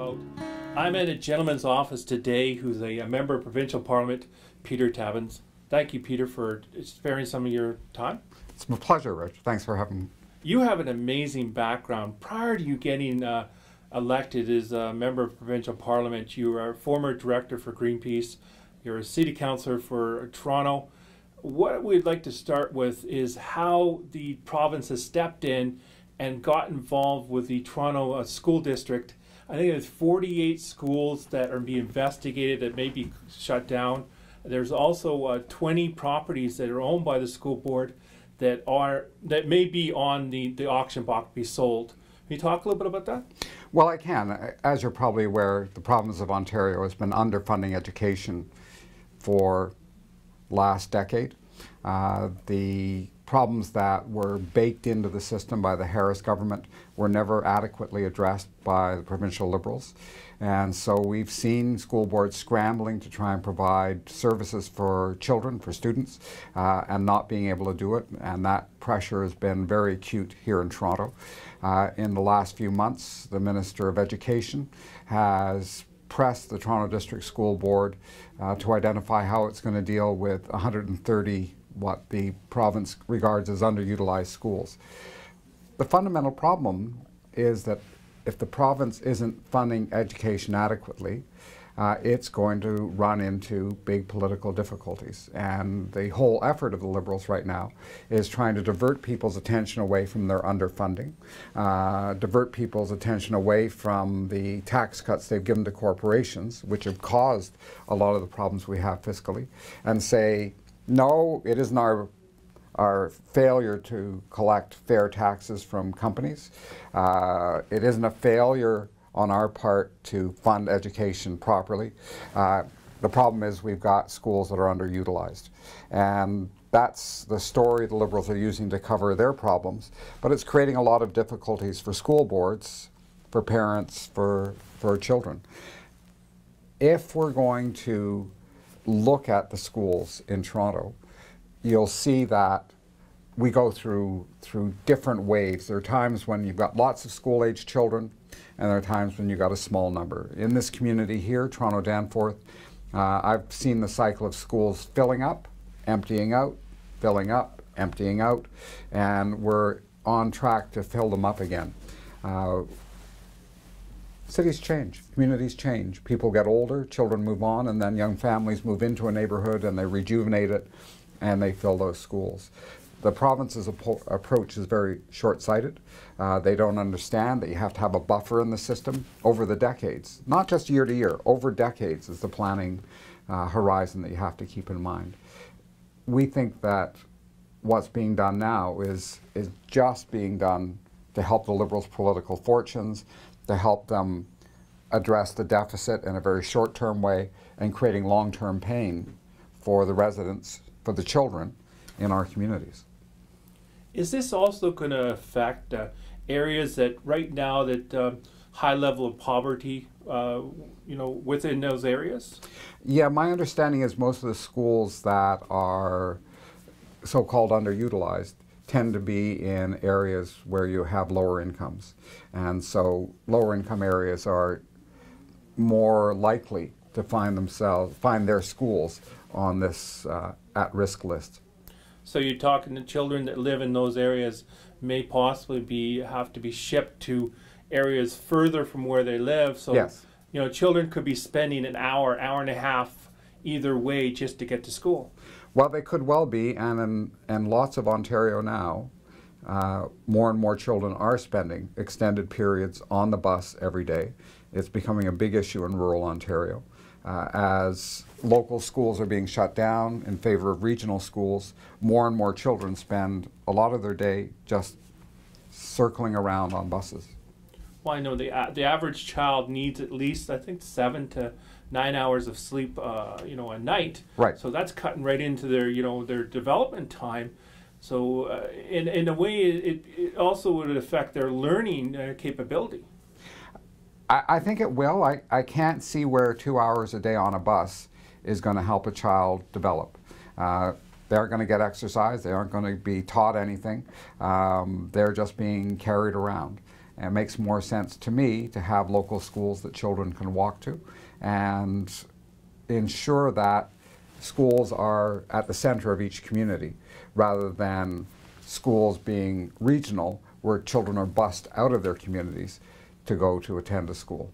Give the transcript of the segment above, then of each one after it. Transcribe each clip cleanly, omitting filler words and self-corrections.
about. I'm at a gentleman's office today who's a member of Provincial Parliament, Peter Tabuns. Thank you, Peter, for sparing some of your time. It's my pleasure, Rich. Thanks for having me. You have an amazing background. Prior to you getting elected as a member of Provincial Parliament, you were a former director for Greenpeace. You're a city councillor for Toronto. What we'd like to start with is how the province has stepped in and got involved with the Toronto school district. I think there's 48 schools that are being investigated that may be shut down. There's also 20 properties that are owned by the school board that may be on the auction block to be sold. Can you talk a little bit about that? Well, I can. As you're probably aware, the province of Ontario has been underfunding education for last decade. The problems that were baked into the system by the Harris government were never adequately addressed by the Provincial Liberals. And so we've seen school boards scrambling to try and provide services for children, for students, and not being able to do it. And that pressure has been very acute here in Toronto. In the last few months, the Minister of Education has pressed the Toronto District School Board to identify how it's going to deal with 130 what the province regards as underutilized schools. The fundamental problem is that if the province isn't funding education adequately, it's going to run into big political difficulties. And the whole effort of the Liberals right now is trying to divert people's attention away from their underfunding, divert people's attention away from the tax cuts they've given to corporations, which have caused a lot of the problems we have fiscally, and say, no, it isn't our failure to collect fair taxes from companies. It isn't a failure on our part to fund education properly. The problem is we've got schools that are underutilized. And that's the story the Liberals are using to cover their problems. But it's creating a lot of difficulties for school boards, for parents, for children. If we're going to look at the schools in Toronto, you'll see that we go through different waves. There are times when you've got lots of school-age children, and there are times when you've got a small number. In this community here, Toronto-Danforth, I've seen the cycle of schools filling up, emptying out, filling up, emptying out, and we're on track to fill them up again. Cities change, communities change. People get older, children move on, and then young families move into a neighborhood and they rejuvenate it and they fill those schools. The province's approach is very short-sighted. They don't understand that you have to have a buffer in the system over the decades, not just year to year, over decades is the planning horizon that you have to keep in mind. We think that what's being done now is just being done to help the Liberals' political fortunes, to help them address the deficit in a very short-term way and creating long-term pain for the residents, for the children in our communities. Is this also going to affect areas that right now that high level of poverty, within those areas? Yeah, my understanding is most of the schools that are so-called underutilized tend to be in areas where you have lower incomes. And so lower income areas are more likely to find their schools on this at-risk list. So you're talking to children that live in those areas may possibly have to be shipped to areas further from where they live. So, yes. Children could be spending an hour and a half either way just to get to school. Well, they could well be, and in lots of Ontario now, more and more children are spending extended periods on the bus every day. It's becoming a big issue in rural Ontario. As local schools are being shut down in favor of regional schools, more and more children spend a lot of their day just circling around on buses. Well, I know the average child needs at least, I think, 7 to 9 hours of sleep, a night. Right. So that's cutting right into their development time. So in a way, it also would affect their learning capability. I think it will. I can't see where 2 hours a day on a bus is going to help a child develop. They aren't going to get exercise. They aren't going to be taught anything. They're just being carried around. And it makes more sense to me to have local schools that children can walk to and ensure that schools are at the center of each community rather than schools being regional where children are bused out of their communities to go to attend a school.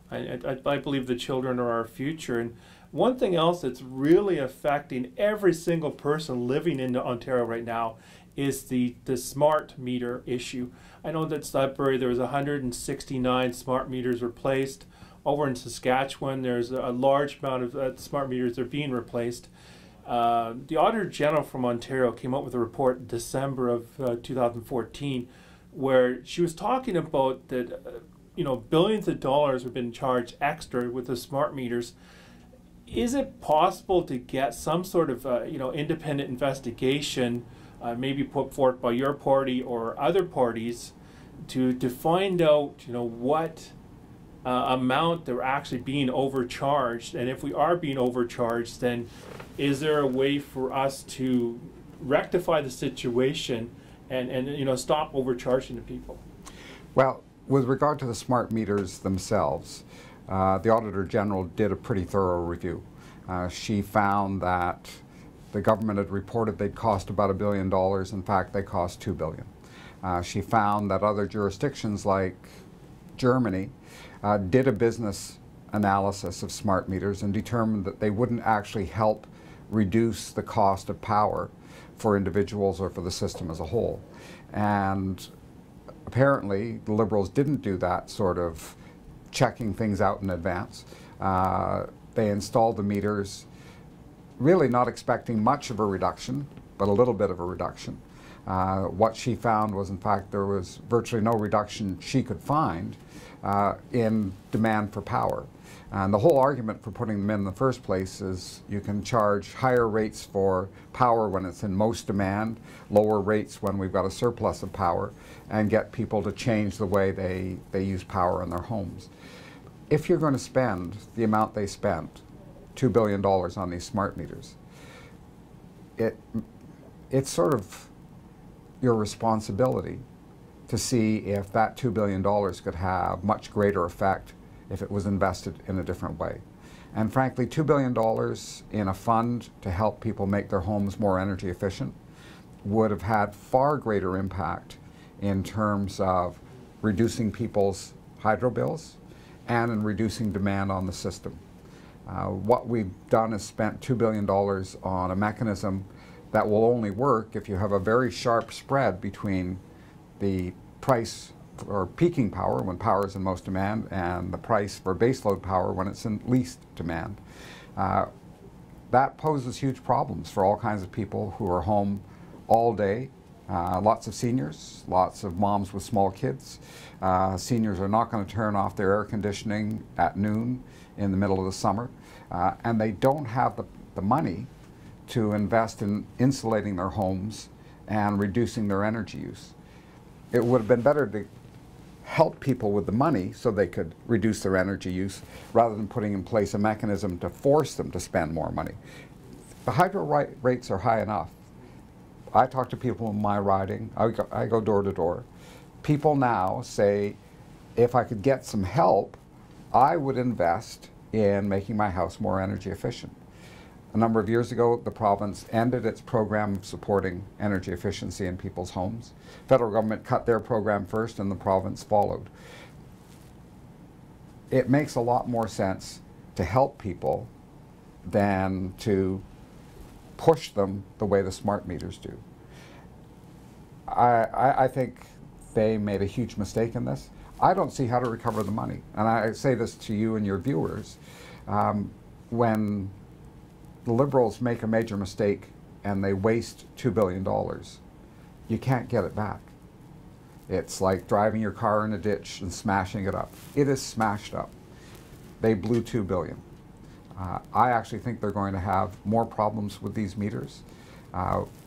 I believe the children are our future. And one thing else that's really affecting every single person living in Ontario right now is the smart meter issue. I know that Sudbury, there was 169 smart meters replaced. Over in Saskatchewan, there's a large amount of smart meters that are being replaced. The Auditor General from Ontario came out with a report in December of 2014 where she was talking about that billions of dollars have been charged extra with the smart meters. Is it possible to get some sort of independent investigation, maybe put forth by your party or other parties, to find out what amount they're actually being overcharged, and if we are being overcharged, then is there a way for us to rectify the situation and stop overcharging the people? Well, with regard to the smart meters themselves, the Auditor General did a pretty thorough review. She found that the government had reported they'd cost about $1 billion. In fact, they cost $2 billion. She found that other jurisdictions like Germany did a business analysis of smart meters and determined that they wouldn't actually help reduce the cost of power for individuals or for the system as a whole. And apparently, the Liberals didn't do that sort of checking things out in advance. They installed the meters really not expecting much of a reduction, but a little bit of a reduction. What she found was, in fact, there was virtually no reduction she could find in demand for power. And the whole argument for putting them in the first place is you can charge higher rates for power when it's in most demand, lower rates when we've got a surplus of power, and get people to change the way they use power in their homes. If you're going to spend the amount they spent, $2 billion on these smart meters, it's sort of your responsibility to see if that $2 billion could have much greater effect if it was invested in a different way. And frankly, $2 billion in a fund to help people make their homes more energy efficient would have had far greater impact in terms of reducing people's hydro bills and in reducing demand on the system. What we've done is spent $2 billion on a mechanism that will only work if you have a very sharp spread between the price for peaking power when power is in most demand and the price for baseload power when it's in least demand. That poses huge problems for all kinds of people who are home all day. Lots of seniors, lots of moms with small kids. Seniors are not going to turn off their air conditioning at noon in the middle of the summer, and they don't have the money to invest in insulating their homes and reducing their energy use. It would have been better to help people with the money so they could reduce their energy use rather than putting in place a mechanism to force them to spend more money. The hydro rates are high enough. I talk to people in my riding. I go door to door. People now say, if I could get some help, I would invest in making my house more energy efficient. A number of years ago, the province ended its program of supporting energy efficiency in people's homes. Federal government cut their program first and the province followed. It makes a lot more sense to help people than to push them the way the smart meters do. I think they made a huge mistake in this. I don't see how to recover the money. And I say this to you and your viewers. When the Liberals make a major mistake and they waste $2 billion, you can't get it back. It's like driving your car in a ditch and smashing it up. It is smashed up. They blew $2 billion. I actually think they're going to have more problems with these meters.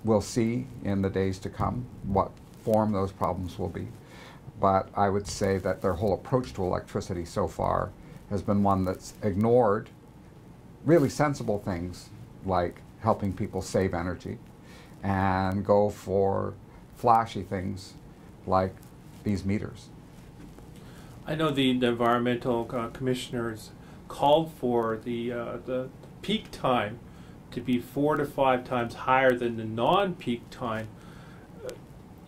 We'll see in the days to come what form those problems will be. But I would say that their whole approach to electricity so far has been one that's ignored really sensible things like helping people save energy and go for flashy things like these meters. I know the environmental commissioners called for the peak time to be 4 to 5 times higher than the non-peak time.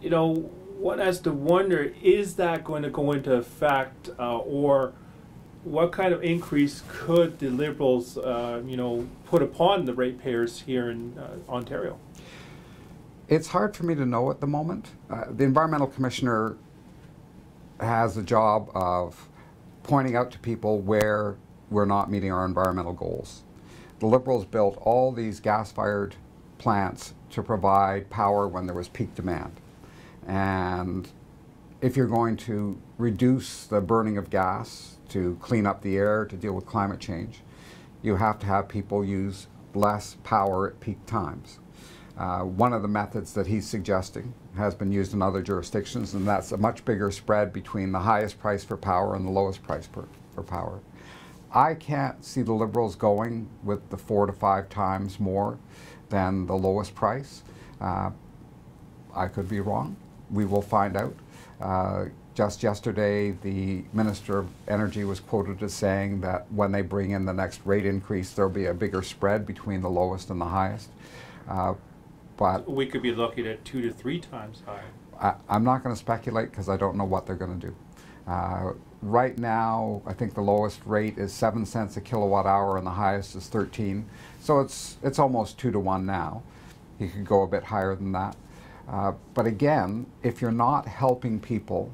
You know, one has to wonder, is that going to go into effect, or what kind of increase could the Liberals, put upon the ratepayers here in Ontario? It's hard for me to know at the moment. The environmental commissioner has the job of pointing out to people where we're not meeting our environmental goals. The Liberals built all these gas-fired plants to provide power when there was peak demand. And if you're going to reduce the burning of gas to clean up the air, to deal with climate change, you have to have people use less power at peak times. One of the methods that he's suggesting has been used in other jurisdictions, and that's a much bigger spread between the highest price for power and the lowest price for power. I can't see the Liberals going with the 4 to 5 times more than the lowest price. I could be wrong. We will find out. Just yesterday, the Minister of Energy was quoted as saying that when they bring in the next rate increase, there'll be a bigger spread between the lowest and the highest. But we could be looking at 2 to 3 times higher. I'm not going to speculate because I don't know what they're going to do. Right now, I think the lowest rate is 7 cents a kilowatt hour and the highest is 13. So it's almost 2 to 1 now. You could go a bit higher than that. But again, if you're not helping people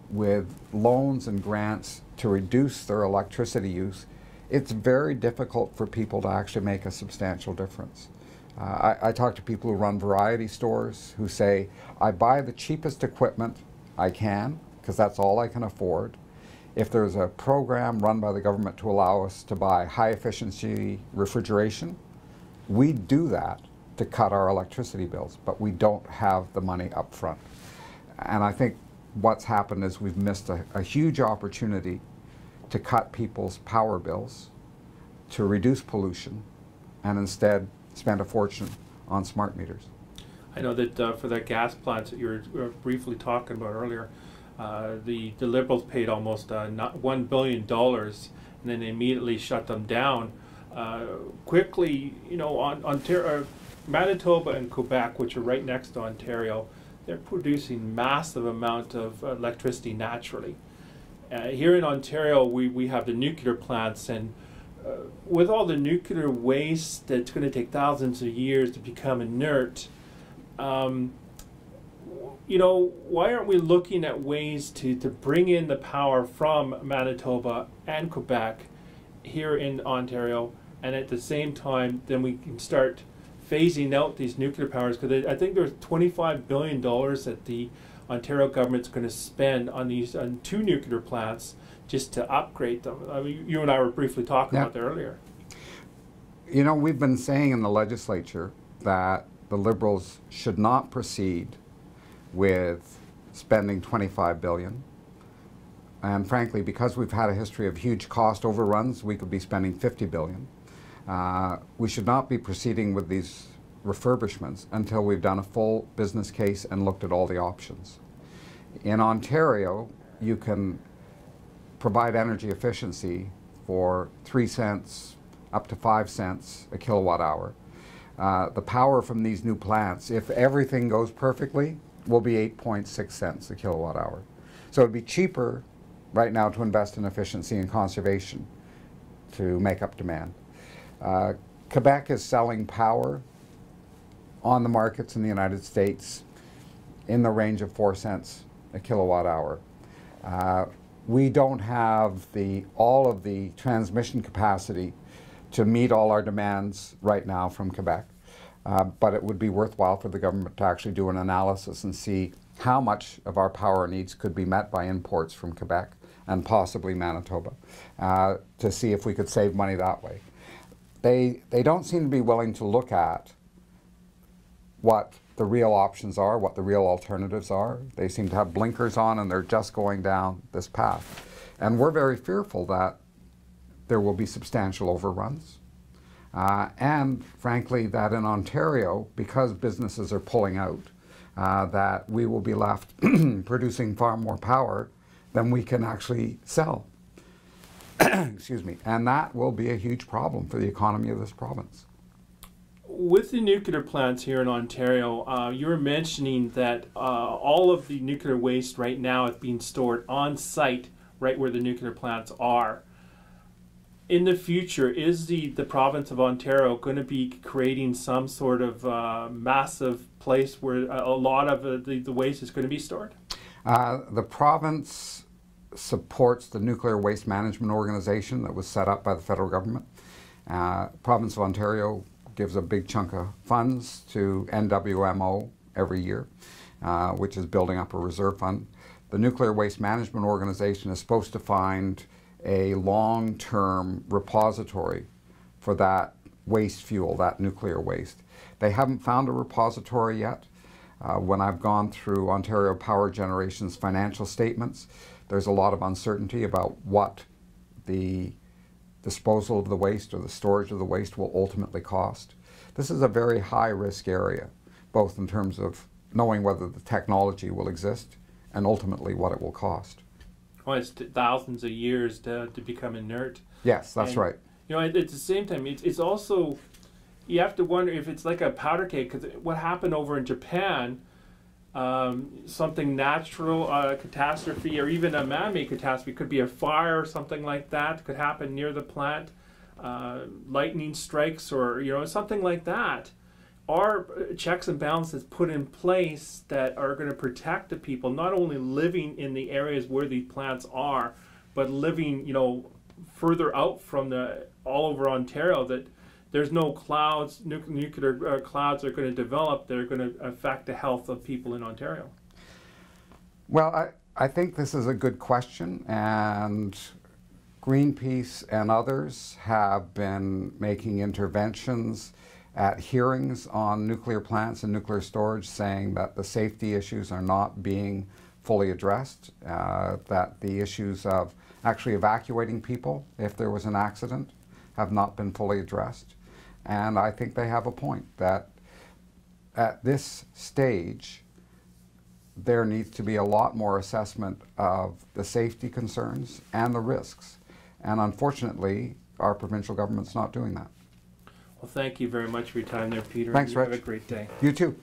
with loans and grants to reduce their electricity use, it's very difficult for people to actually make a substantial difference. I talk to people who run variety stores who say, I buy the cheapest equipment I can, because that's all I can afford. If there's a program run by the government to allow us to buy high efficiency refrigeration, we do that to cut our electricity bills, but we don't have the money up front. And I think what's happened is we've missed a huge opportunity to cut people's power bills, to reduce pollution, and instead spend a fortune on smart meters. I know that for the gas plants that you were briefly talking about earlier, the Liberals paid almost $1 billion, and then they immediately shut them down. Quickly, on Ontario, Manitoba and Quebec, which are right next to Ontario, they're producing massive amount of electricity naturally. Here in Ontario, we have the nuclear plants, and with all the nuclear waste that's going to take thousands of years to become inert, why aren't we looking at ways to bring in the power from Manitoba and Quebec here in Ontario, and at the same time, then we can start phasing out these nuclear powers? Because I think there's $25 billion that the Ontario government's going to spend on 2 nuclear plants just to upgrade them. I mean, you and I were briefly talking about that earlier. We've been saying in the legislature that the Liberals should not proceed with spending $25 billion. And frankly, because we've had a history of huge cost overruns, we could be spending $50 billion. We should not be proceeding with these refurbishments until we've done a full business case and looked at all the options. In Ontario, you can provide energy efficiency for 3 cents up to 5 cents a kilowatt hour. The power from these new plants, if everything goes perfectly, will be 8.6 cents a kilowatt hour. So it'd be cheaper right now to invest in efficiency and conservation to make up demand. Quebec is selling power on the markets in the United States in the range of 4 cents a kilowatt hour. We don't have all of the transmission capacity to meet all our demands right now from Quebec, but it would be worthwhile for the government to actually do an analysis and see how much of our power needs could be met by imports from Quebec and possibly Manitoba, to see if we could save money that way. They don't seem to be willing to look at what the real options are, what the real alternatives are. They seem to have blinkers on and they're just going down this path. And we're very fearful that there will be substantial overruns. And frankly, that in Ontario, because businesses are pulling out, that we will be left producing far more power than we can actually sell. Excuse me. And that will be a huge problem for the economy of this province. With the nuclear plants here in Ontario, you were mentioning that all of the nuclear waste right now is being stored on site, right where the nuclear plants are. In the future, is the province of Ontario going to be creating some sort of massive place where a lot of the waste is going to be stored? The province supports the Nuclear Waste Management Organization that was set up by the federal government. Province of Ontario gives a big chunk of funds to NWMO every year, which is building up a reserve fund. The Nuclear Waste Management Organization is supposed to find a long-term repository for that waste fuel, that nuclear waste. They haven't found a repository yet. When I've gone through Ontario Power Generation's financial statements, there's a lot of uncertainty about what the disposal of the waste or the storage of the waste will ultimately cost. This is a very high-risk area, both in terms of knowing whether the technology will exist and ultimately what it will cost. Well, it's thousands of years to become inert. Yes, that's right. You know, at the same time, it's also, you have to wonder if it's like a powder keg, because what happened over in Japan, something natural, catastrophe, or even a man-made catastrophe, could be a fire or something like that, could happen near the plant, lightning strikes, or, you know, something like that. Are checks and balances put in place that are going to protect the people, not only living in the areas where these plants are, but living, you know, further out from all over Ontario, that there's no clouds, nuclear clouds are going to develop that are going to affect the health of people in Ontario? Well, I think this is a good question, and Greenpeace and others have been making interventions at hearings on nuclear plants and nuclear storage, saying that the safety issues are not being fully addressed, that the issues of actually evacuating people if there was an accident have not been fully addressed. And I think they have a point that at this stage there needs to be a lot more assessment of the safety concerns and the risks. And unfortunately, our provincial government's not doing that. Well, thank you very much for your time there, Peter. Thanks, Reg. Have a great day. You too.